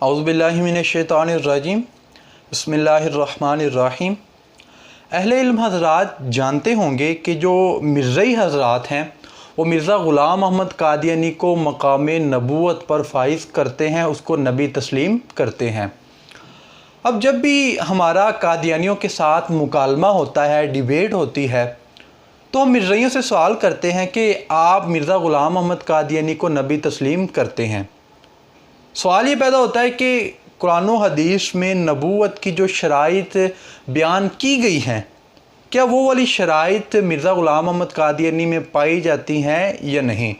औज़ुबिल्लाहि मिनश्शैतानिर्रजीम बिस्मिल्लाहिर्रहमानिर्रहीम। अहले इल्म हज़रात जानते होंगे कि जो मिर्ज़ई हज़रात हैं वो मिर्ज़ा ग़ुलाम अहमद कादियानी को मक़ाम नबूवत पर फ़ाइज़ करते हैं, उसको नबी तस्लीम करते हैं। अब जब भी हमारा कादियानियों के साथ मुकालमा होता है, डिबेट होती है, तो हम मिर्ज़इयों से सवाल करते हैं कि आप मिर्ज़ा ग़ुलाम अहमद कादियानी को नबी तस्लीम करते हैं। सवाल ये पैदा होता है कि कुरान व हदीस में नबूवत की जो शराइत बयान की गई हैं, क्या वो वाली शराइत मिर्ज़ा ग़ुलाम अहमद कादियानी में पाई जाती हैं या नहीं।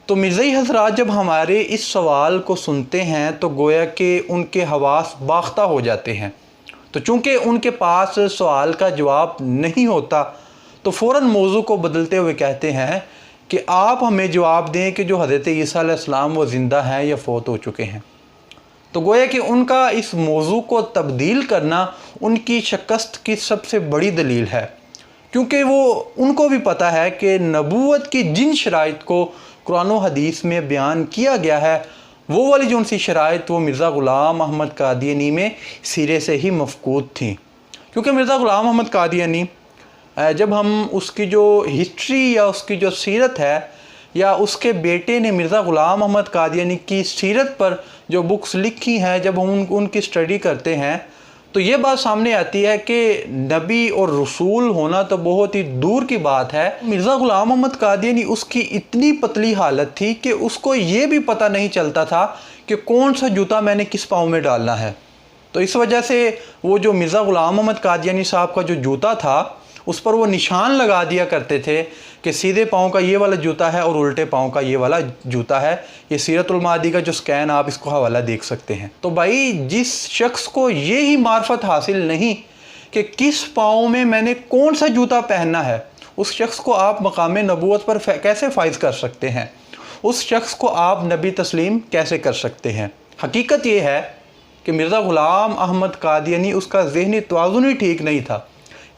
तो मिर्ज़ई हज़रात जब हमारे इस सवाल को सुनते हैं तो गोया कि उनके हवास बाख्ता हो जाते हैं। तो चूँकि उनके पास सवाल का जवाब नहीं होता तो फ़ौरन मौजू को बदलते हुए कहते हैं कि आप हमें जवाब दें कि जो हज़रत ईसा अलैहिस्सलाम वो ज़िंदा हैं या फ़ौत हो चुके हैं। तो गोया कि उनका इस मौजू को तब्दील करना उनकी शिकस्त की सबसे बड़ी दलील है, क्योंकि वो उनको भी पता है कि नबूवत की जिन शराइत को कुरान व हदीस में बयान किया गया है वो वाली जो सी शराइत वो मिर्ज़ा ग़ुलाम अहमद कादियानी में सिरे से ही मफ़कूद थी। क्योंकि मिर्ज़ा ग़ुलाम अहमद कादियानी जब हम उसकी जो हिस्ट्री या उसकी जो सीरत है या उसके बेटे ने मिर्ज़ा ग़ुलाम अहमद कादियानी की सीरत पर जो बुक्स लिखी हैं, जब हम उनकी स्टडी करते हैं तो ये बात सामने आती है कि नबी और रसूल होना तो बहुत ही दूर की बात है। मिर्ज़ा ग़ुलाम अहमद कादियानी उसकी इतनी पतली हालत थी कि उसको ये भी पता नहीं चलता था कि कौन सा जूता मैंने किस पाँव में डालना है। तो इस वजह से वो जो मिर्ज़ा ग़ुलाम अहमद कादियानी साहब का जो जूता था उस पर वो निशान लगा दिया करते थे कि सीधे पाँव का ये वाला जूता है और उल्टे पाँव का ये वाला जूता है। ये सीरतुल मादी का जो स्कैन आप इसको हवाला देख सकते हैं। तो भाई जिस शख्स को ये ही मार्फत हासिल नहीं कि किस पाँव में मैंने कौन सा जूता पहनना है, उस शख्स को आप मकाम नबूवत पर कैसे फ़ाइज़ कर सकते हैं, उस शख्स को आप नबी तस्लीम कैसे कर सकते हैं। हकीकत ये है कि मिर्ज़ा ग़ुलाम अहमद कादियानी उसका ज़हनी तवाज़ुन ही ठीक नहीं था।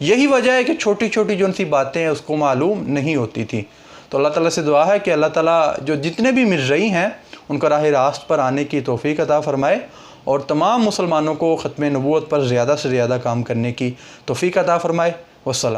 यही वजह है कि छोटी छोटी जो सी बातें हैं उसको मालूम नहीं होती थी। तो अल्लाह ताला से दुआ है कि अल्लाह ताला जो जितने भी मिर्ज़ई हैं उनको राह रास्त पर आने की तौफ़ीक अता फ़रमाए और तमाम मुसलमानों को ख़त्म नबूवत पर ज़्यादा से ज़्यादा काम करने की तौफ़ीक अता फ़रमाए। वस्सलाम।